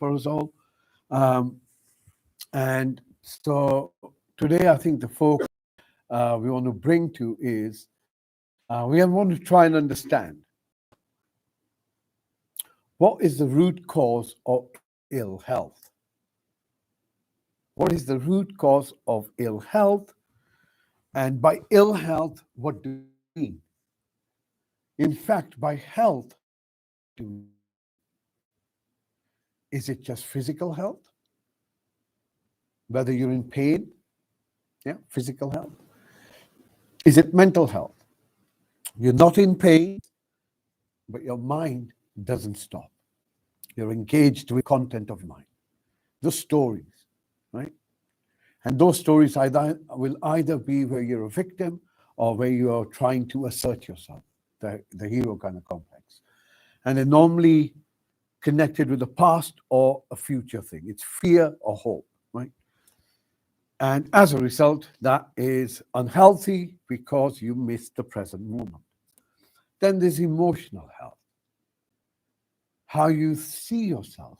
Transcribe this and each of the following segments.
for us all. And so today, I think the focus we want to bring to is we want to try and understand what is the root cause of ill health. What is the root cause of ill health? And by ill health, what do we mean? In fact, by health, do we, is it just physical health? Whether you're in pain, yeah, physical health. Is it mental health? You're not in pain, but your mind doesn't stop. You're engaged with content of mind, the stories, right? And those stories will either be where you're a victim or where you are trying to assert yourself, the hero kind of complex. And they're normally connected with the past or a future thing. It's fear or hope, right? And as a result, that is unhealthy because you miss the present moment. Then there's emotional health. How you see yourself,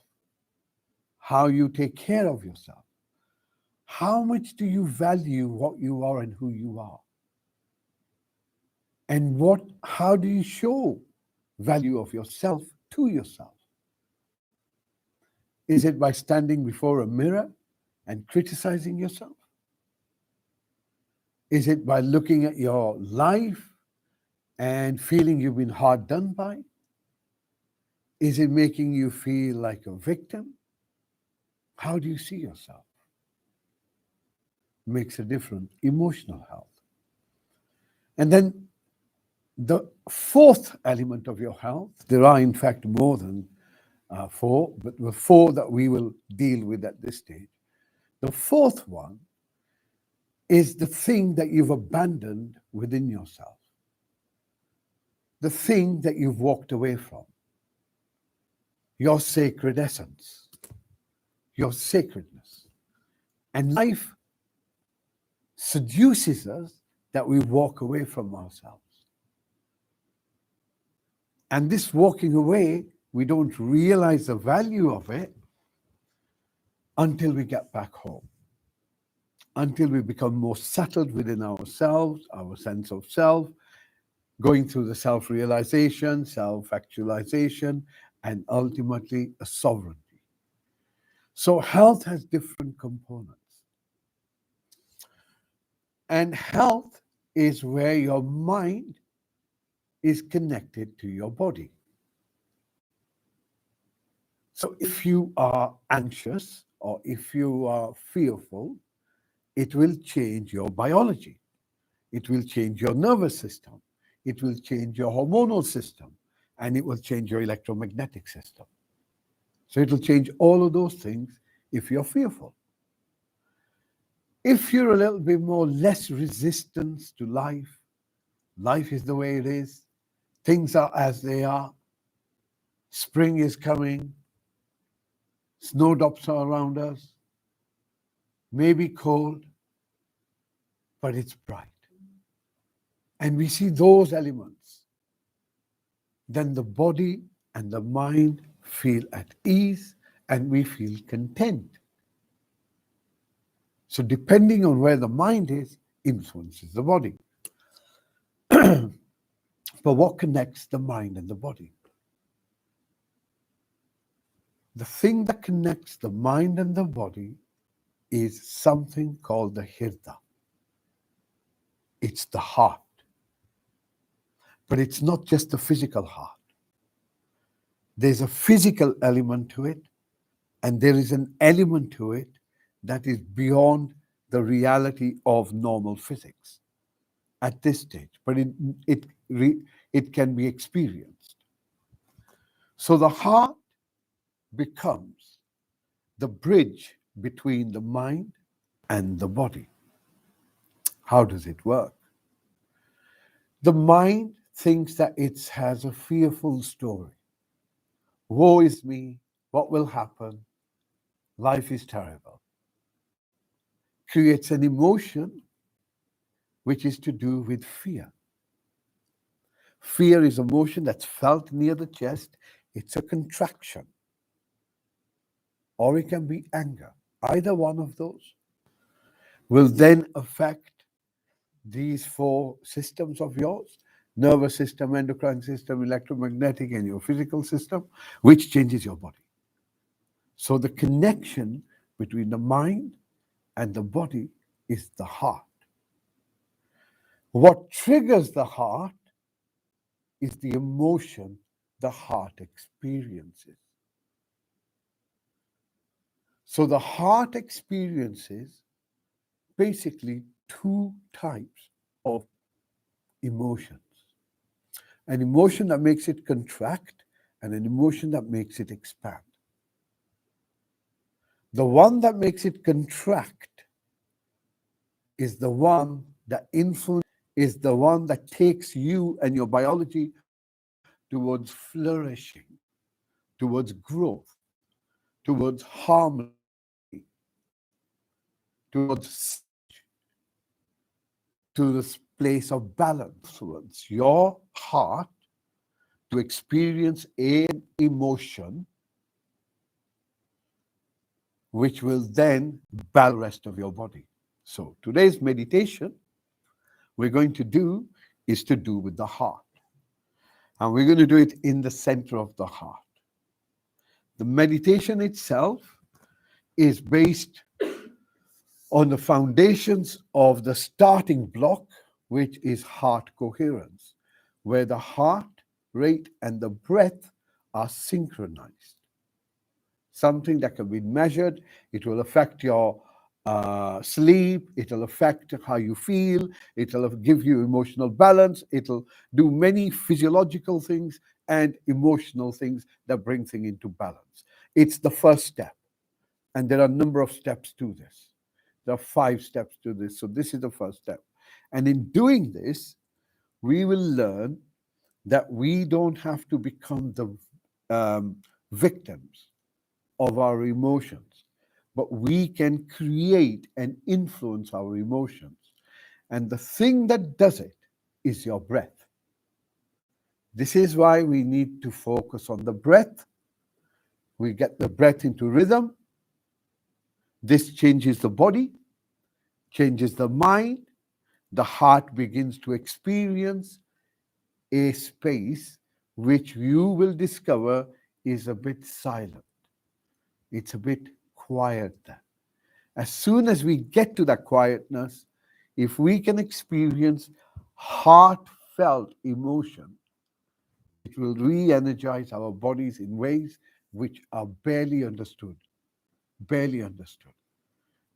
how you take care of yourself. How much do you value what you are and who you are? And how do you show value of yourself to yourself? Is it by standing before a mirror and criticizing yourself? Is it by looking at your life and feeling you've been hard done by? Is it making you feel like a victim? How do you see yourself? Makes a difference. Emotional health. And then the fourth element of your health, there are in fact more than four, but the four that we will deal with at this stage. The fourth one is the thing that you've abandoned within yourself, the thing that you've walked away from, your sacred essence, your sacredness. And life seduces us that we walk away from ourselves. And this walking away, we don't realize the value of it until we get back home, until we become more settled within ourselves, our sense of self, going through the self-realization, self-actualization, and ultimately a sovereignty. So health has different components. And health is where your mind is connected to your body. So if you are anxious or if you are fearful, it will change your biology. It will change your nervous system. It will change your hormonal system. And it will change your electromagnetic system. So it will change all of those things if you're fearful. If you're a little bit more less resistance to life, life is the way it is, things are as they are, spring is coming, snowdrops are around us, maybe cold, but it's bright. And we see those elements. Then the body and the mind feel at ease and we feel content. So depending on where the mind is, influences the body. But what connects the mind and the body? The thing that connects the mind and the body is something called the hirda. It's the heart. But it's not just the physical heart. There's a physical element to it, and there is an element to it that is beyond the reality of normal physics at this stage. But it can be experienced. So the heart becomes the bridge between the mind and the body. How does it work? The mind thinks that it has a fearful story. Woe is me, what will happen? Life is terrible. Creates an emotion which is to do with fear. Fear is emotion that's felt near the chest. It's a contraction. or it can be anger. Either one of those will then affect these four systems of yours: nervous system, endocrine system, electromagnetic, and your physical system, which changes your body. So the connection between the mind and the body is the heart. What triggers the heart is the emotion the heart experiences. So the heart experiences basically two types of emotions: an emotion that makes it contract and an emotion that makes it expand. The one that makes it contract is the one that is the one that takes you and your biology towards flourishing, towards growth, towards harmony, towards to this place of balance. Towards your heart to experience an emotion which will then balance the rest of your body. So today's meditation we're going to do is to do with the heart. And we're going to do it in the center of the heart. The meditation itself is based on the foundations of the starting block, which is heart coherence, where the heart rate and the breath are synchronized. Something that can be measured. It will affect your sleep. It'll affect how you feel. It'll give you emotional balance. It'll do many physiological things and emotional things that bring things into balance. It's the first step. And there are a number of steps to this. There are 5 steps to this. So this is the first step. And in doing this, we will learn that we don't have to become the victims of our emotions, but we can create and influence our emotions. And the thing that does it is your breath. This is why we need to focus on the breath. We get the breath into rhythm. This changes the body, changes the mind. The heart begins to experience a space which you will discover is a bit silent. It's a bit quieter. As soon as we get to that quietness, if we can experience heartfelt emotion, it will re-energize our bodies in ways which are barely understood. Barely understood.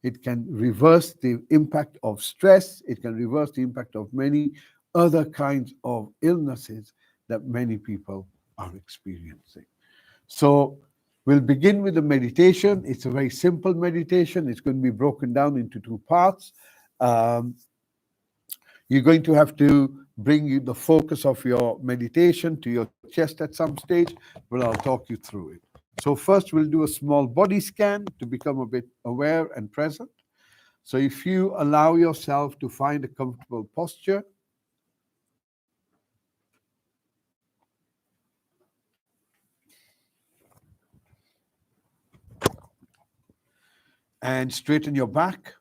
It can reverse the impact of stress. It can reverse the impact of many other kinds of illnesses that many people are experiencing. So we'll begin with the meditation. It's a very simple meditation. It's going to be broken down into 2 parts. You're going to have to bring the focus of your meditation to your chest at some stage, but I'll talk you through it. So first we'll do a small body scan to become a bit aware and present. So if you allow yourself to find a comfortable posture, and straighten your back.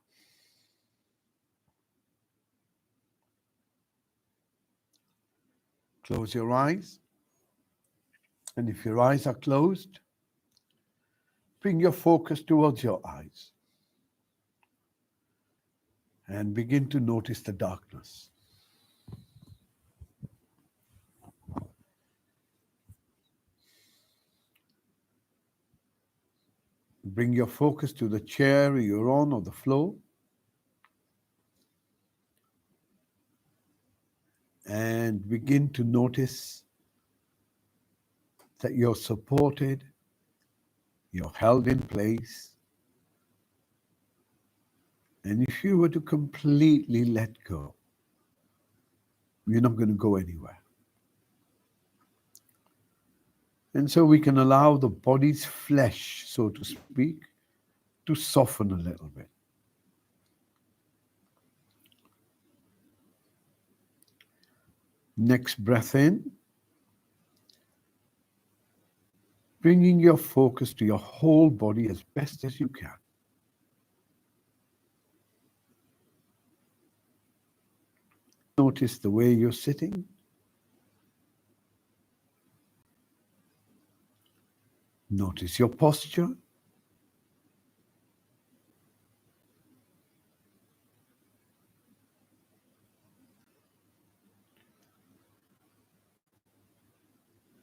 Close your eyes. And if your eyes are closed, bring your focus towards your eyes and begin to notice the darkness. Bring your focus to the chair you're on or the floor. And begin to notice that you're supported, you're held in place. And if you were to completely let go, you're not going to go anywhere. And so we can allow the body's flesh, so to speak, to soften a little bit. Next breath in. bringing your focus to your whole body as best as you can. Notice the way you're sitting. Notice your posture.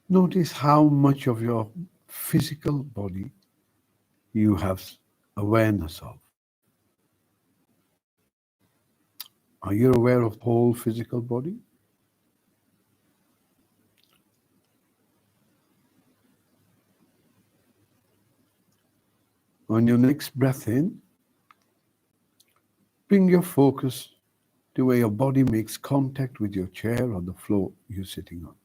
Notice how much of your physical body you have awareness of. Are you aware of the whole physical body? On your next breath in, bring your focus to where your body makes contact with your chair or the floor you're sitting on.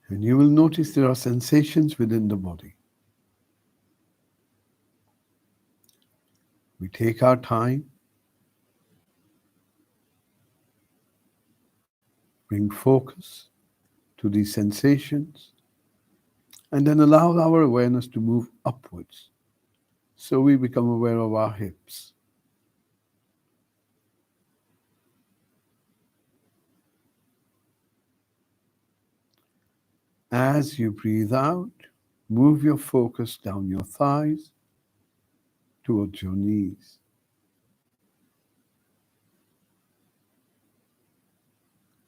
And you will notice there are sensations within the body. We take our time, bring focus to these sensations, and then allow our awareness to move upwards. So we become aware of our hips. As you breathe out, move your focus down your thighs towards your knees.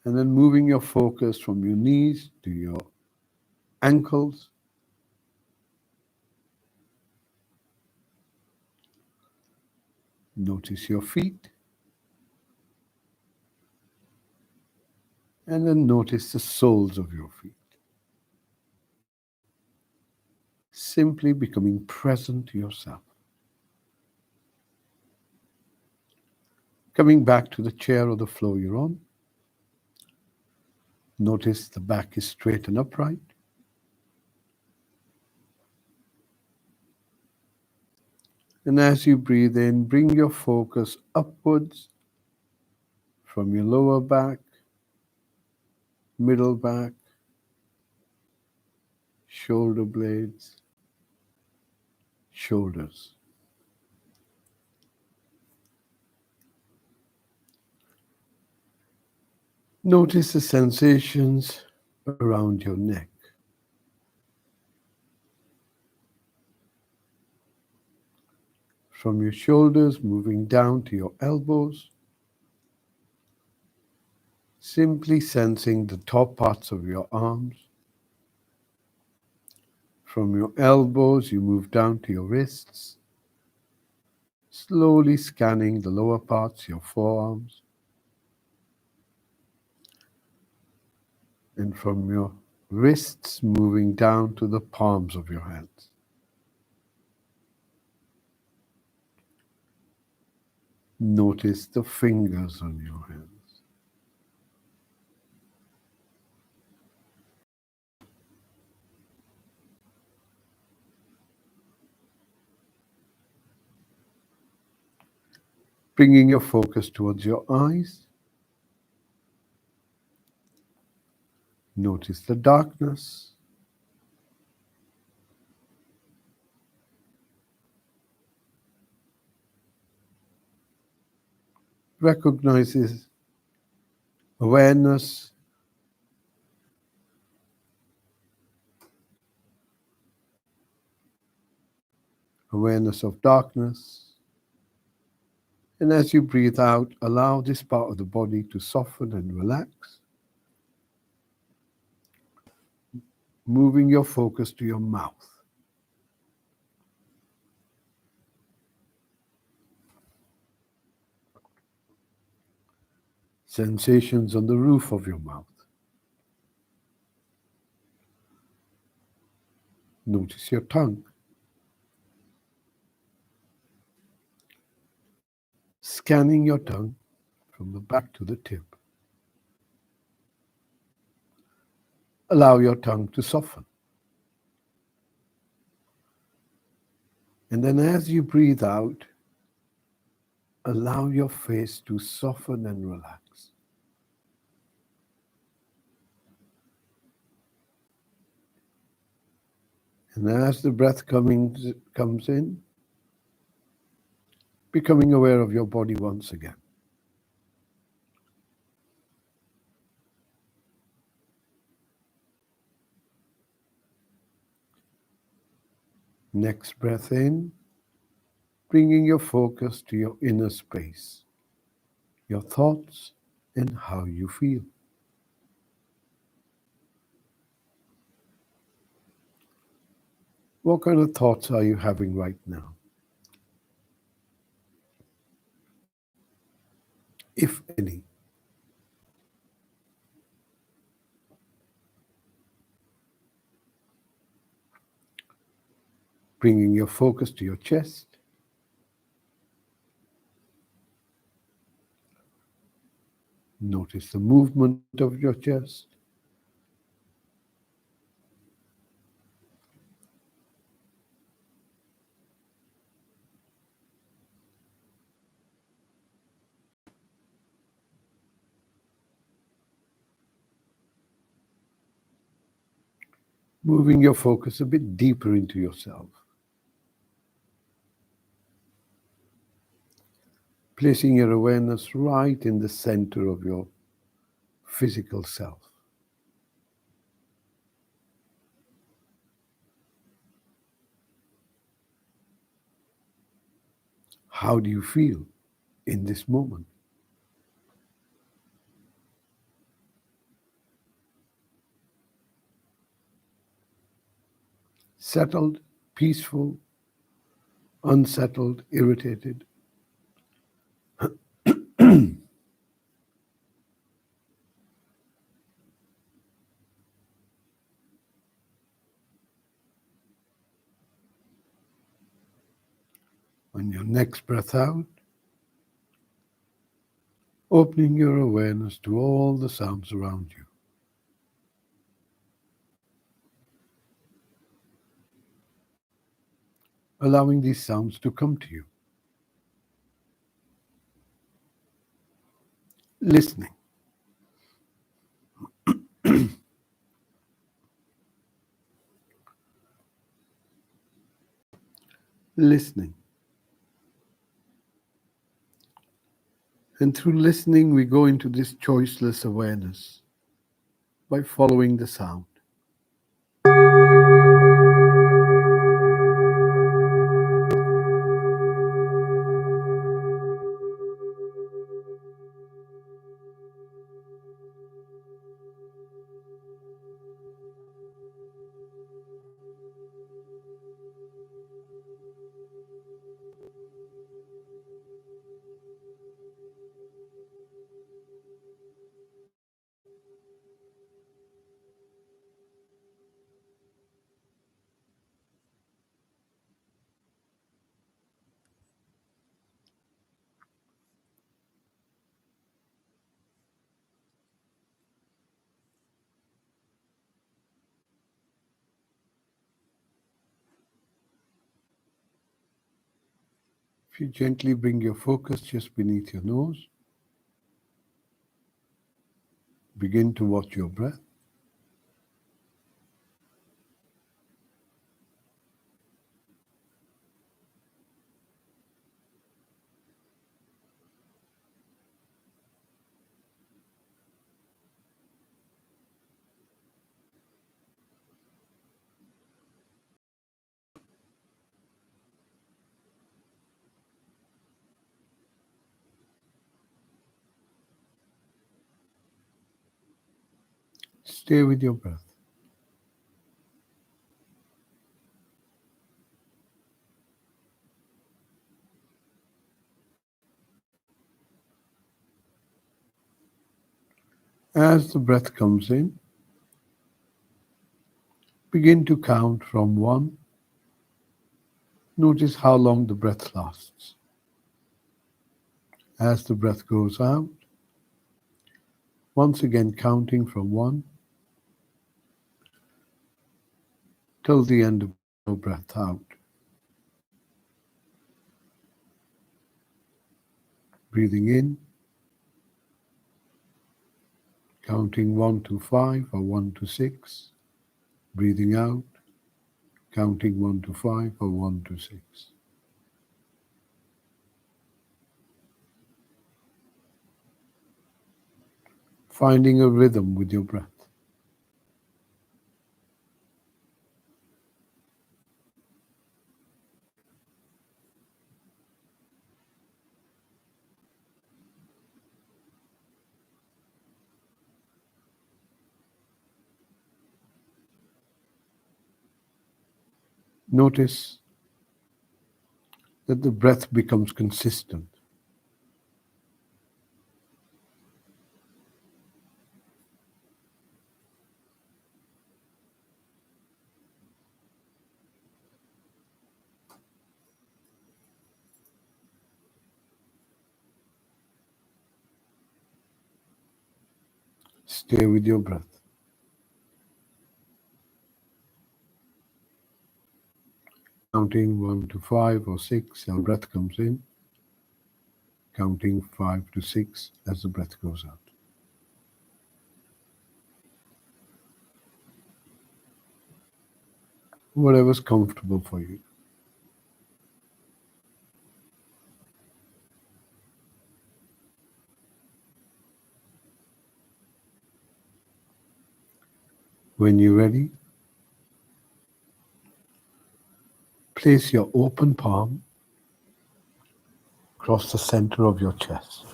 And then moving your focus from your knees to your ankles. Notice your feet. And then notice the soles of your feet. Simply becoming present to yourself. Coming back to the chair or the floor you're on. Notice the back is straight and upright. And as you breathe in, bring your focus upwards from your lower back, middle back, shoulder blades, shoulders. Notice the sensations around your neck. From your shoulders moving down to your elbows, simply sensing the top parts of your arms. From your elbows, you move down to your wrists, slowly scanning the lower parts, your forearms. And from your wrists, moving down to the palms of your hands. Notice the fingers on your hands. Bringing your focus towards your eyes. Notice the darkness. Recognizes awareness, awareness of darkness. And as you breathe out, allow this part of the body to soften and relax. Moving your focus to your mouth. Sensations on the roof of your mouth. Notice your tongue. Scanning your tongue from the back to the tip. Allow your tongue to soften. And then as you breathe out, allow your face to soften and relax. And as the breath comes in, becoming aware of your body once again. Next breath in, bringing your focus to your inner space, your thoughts, and how you feel. What kind of thoughts are you having right now? If any. Bringing your focus to your chest. Notice the movement of your chest. Moving your focus a bit deeper into yourself. Placing your awareness right in the center of your physical self. How do you feel in this moment? Settled, peaceful, unsettled, irritated. On your next breath out, opening your awareness to all the sounds around you. Allowing these sounds to come to you. Listening. Listening. And through listening, we go into this choiceless awareness by following the sound. If you gently bring your focus just beneath your nose, begin to watch your breath. Stay with your breath. As the breath comes in, begin to count from 1. Notice how long the breath lasts. As the breath goes out, once again counting from 1 till the end of your breath out. Breathing in, counting 1 to 5 or 1 to 6. Breathing out, counting 1 to 5 or 1 to 6. Finding a rhythm with your breath. Notice that the breath becomes consistent. Stay with your breath. Counting 1 to 5 or 6, your breath comes in. Counting 5 to 6 as the breath goes out. Whatever's comfortable for you. When you're ready, place your open palm across the center of your chest.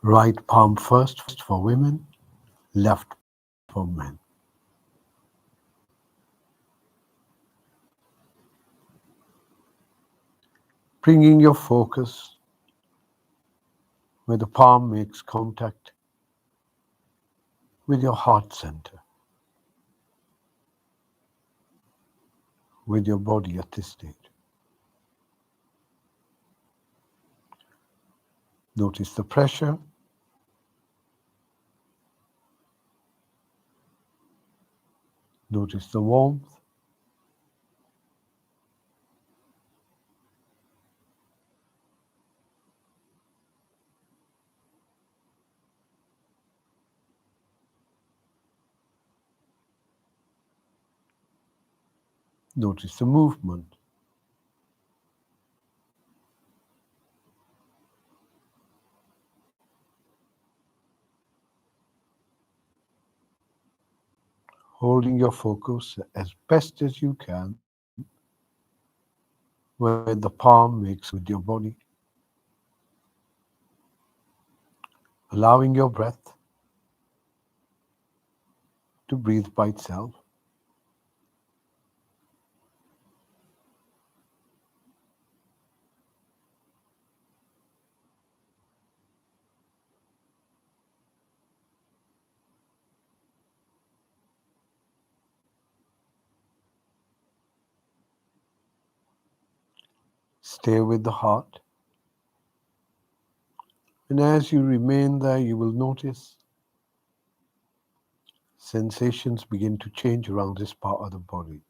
Right palm first for women, left for men. Bringing your focus where the palm makes contact with your heart center, with your body at this stage. Notice the pressure. Notice the warmth. Notice the movement. Holding your focus as best as you can where the palm makes with your body. Allowing your breath to breathe by itself. Stay with the heart. And as you remain there, you will notice sensations begin to change around this part of the body.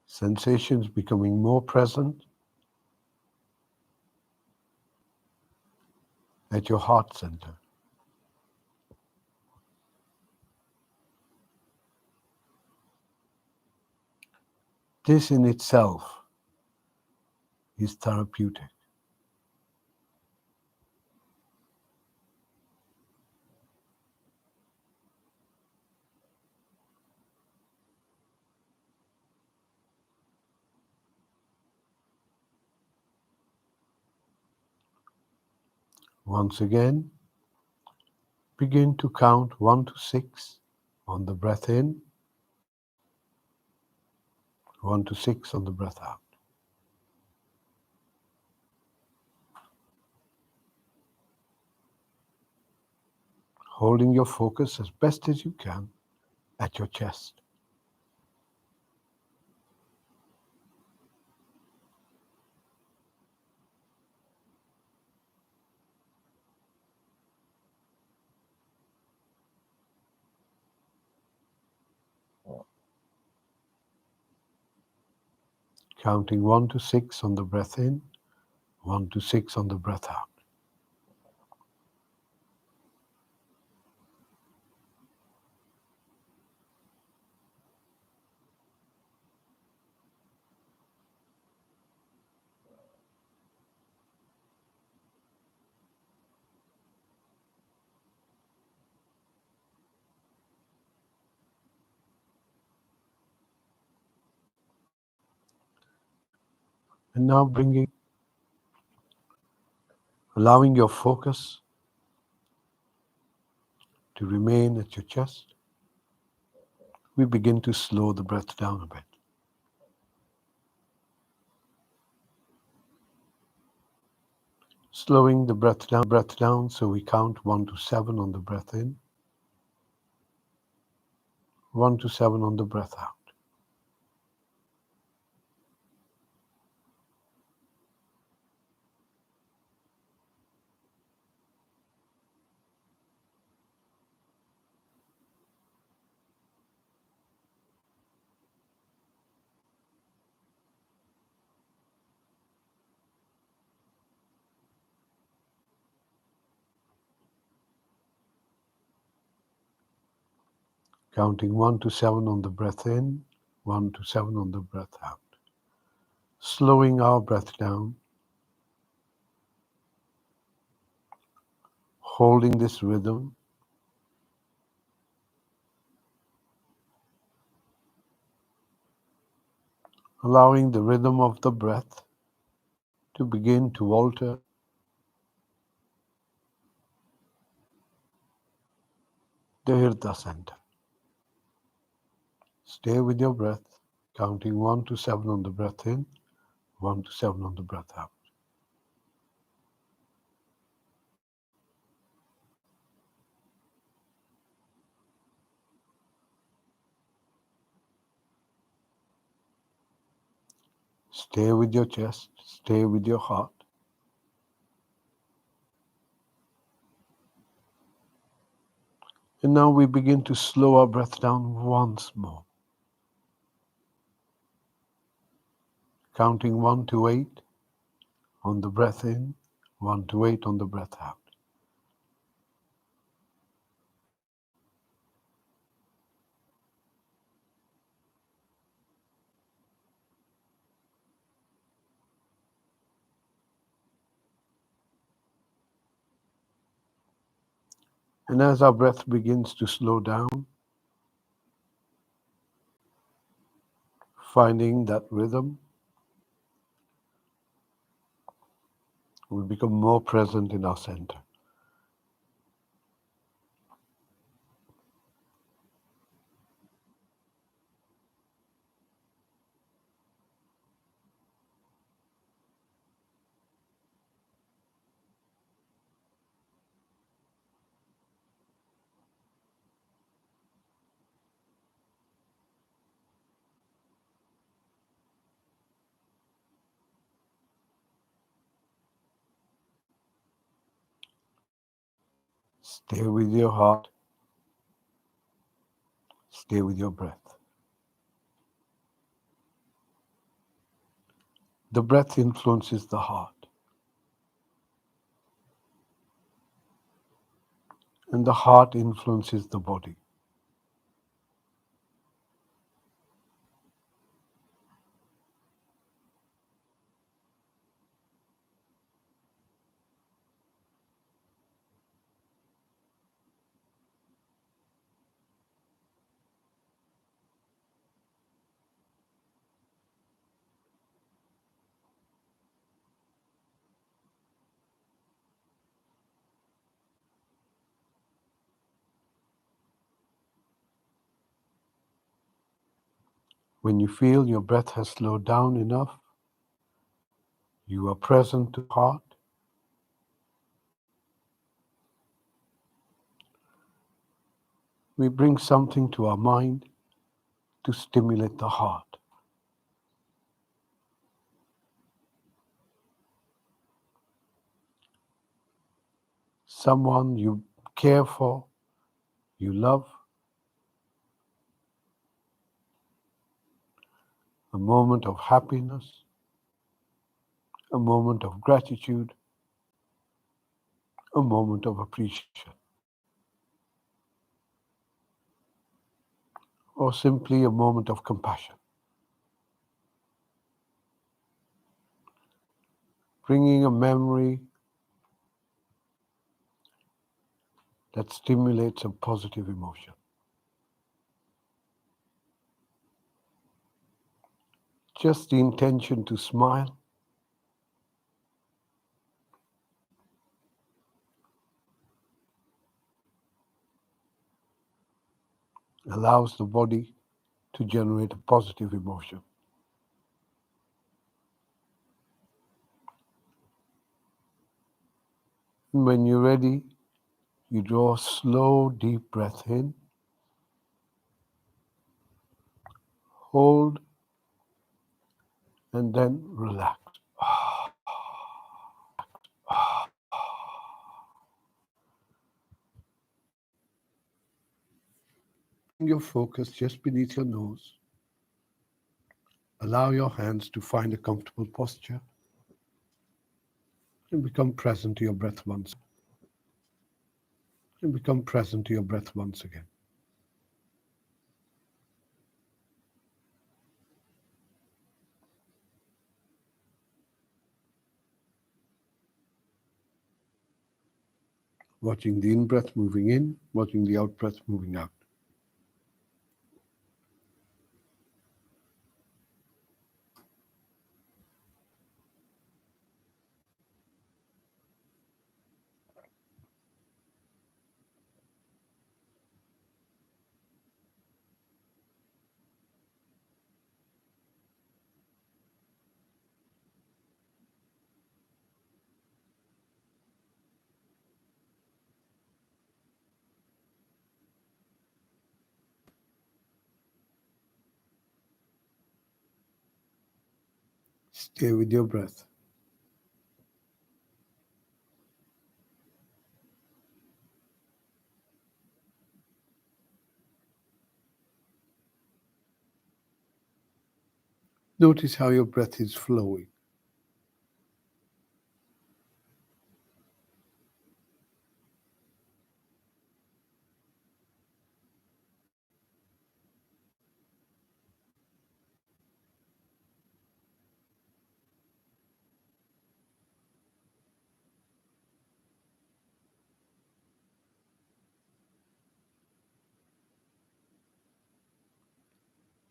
Sensations becoming more present at your heart center. This in itself is therapeutic. Once again, begin to count 1 to 6 on the breath in, 1 to 6 on the breath out. Holding your focus as best as you can at your chest. Counting 1 to 6 on the breath in, 1 to 6 on the breath out. And now allowing your focus to remain at your chest, we begin to slow the breath down a bit. Slowing the breath down, so we count 1 to 7 on the breath in, 1 to 7 on the breath out. Counting 1 to 7 on the breath in, 1 to 7 on the breath out. Slowing our breath down, holding this rhythm, allowing the rhythm of the breath to begin to alter the Hridaya center. Stay with your breath, counting 1 to 7 on the breath in, 1 to 7 on the breath out. Stay with your chest, stay with your heart. And now we begin to slow our breath down once more. Counting 1 to 8 on the breath in, 1 to 8 on the breath out. And as our breath begins to slow down, finding that rhythm, we become more present in our center. Stay with your heart, stay with your breath. The breath influences the heart, and the heart influences the body. When you feel your breath has slowed down enough, you are present to heart. We bring something to our mind to stimulate the heart. Someone you care for, you love, a moment of happiness, a moment of gratitude, a moment of appreciation, or simply a moment of compassion. Bringing a memory that stimulates a positive emotion. Just the intention to smile allows the body to generate a positive emotion. And when you're ready, you draw a slow, deep breath in, hold, and then relax. Bring your focus just beneath your nose. Allow your hands to find a comfortable posture and become present to your breath once. And become present to your breath once again. Watching the in-breath moving in, watching the out-breath moving out. Stay with your breath. Notice how your breath is flowing.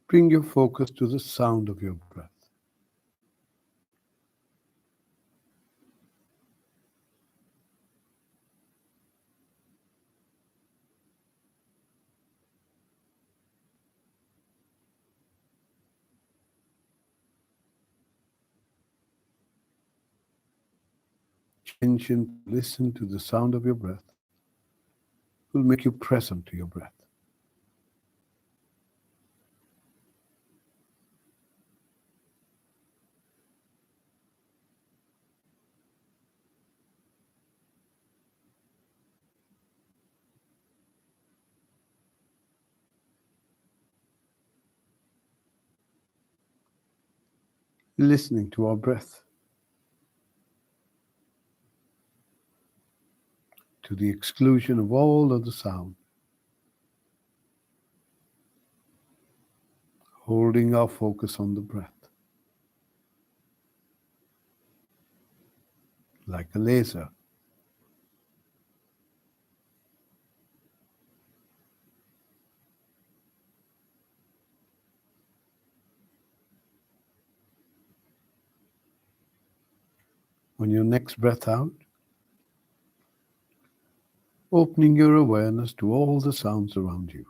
Bring your focus to the sound of your breath. Attention, listen to the sound of your breath will make you present to your breath. Listening to our breath, to the exclusion of all other sound, holding our focus on the breath, like a laser. On your next breath out, opening your awareness to all the sounds around you,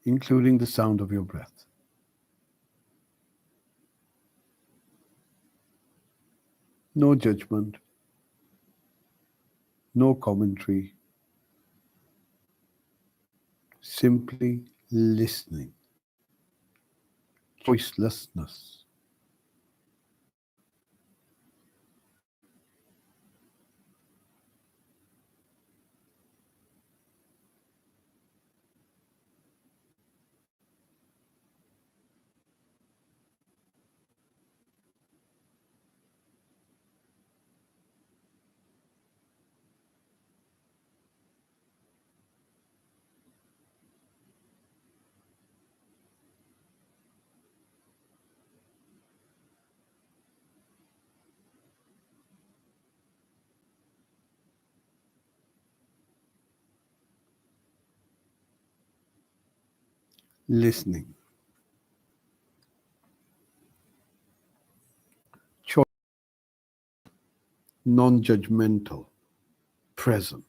including the sound of your breath. No judgment, no commentary, simply listening, choicelessness. listening, choice, non-judgmental, present.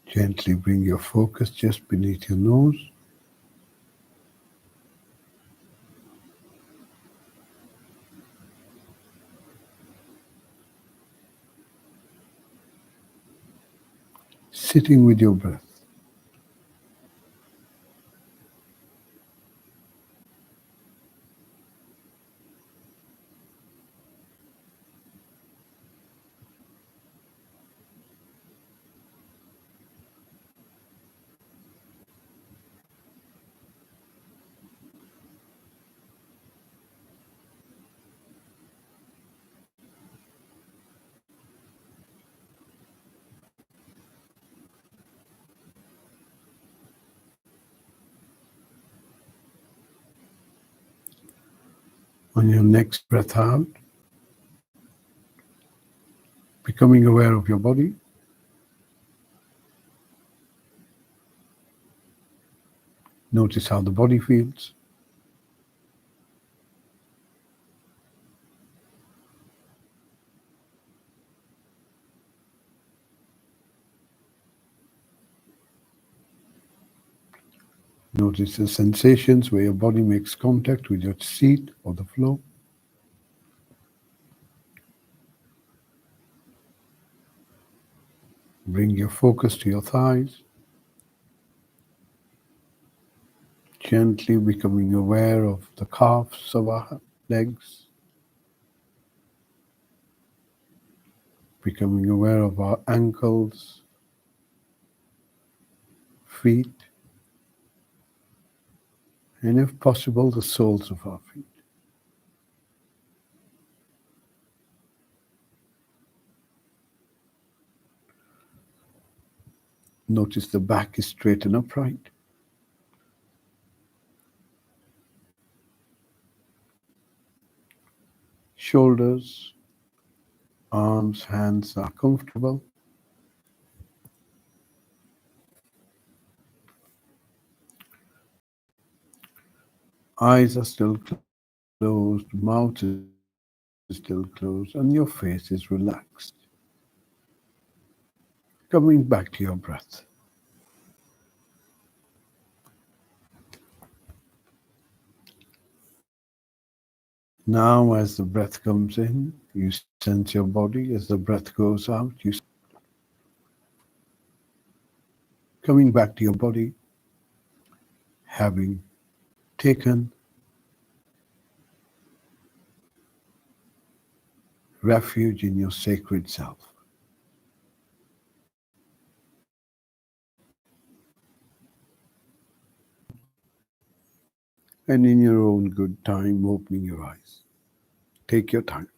Gently bring your focus just beneath your nose. Sitting with your breath. On your next breath out, becoming aware of your body. Notice how the body feels. Notice the sensations where your body makes contact with your seat or the floor. Bring your focus to your thighs, gently becoming aware of the calves of our legs, becoming aware of our ankles, feet, and if possible, the soles of our feet. Notice the back is straight and upright. Shoulders, arms, hands are comfortable. Eyes are still closed, mouth is still closed, and your face is relaxed. Coming back to your breath. Now, as the breath comes in, you sense your body. As the breath goes out, you coming back to your body, having taken refuge in your sacred self. And in your own good time, opening your eyes. Take your time.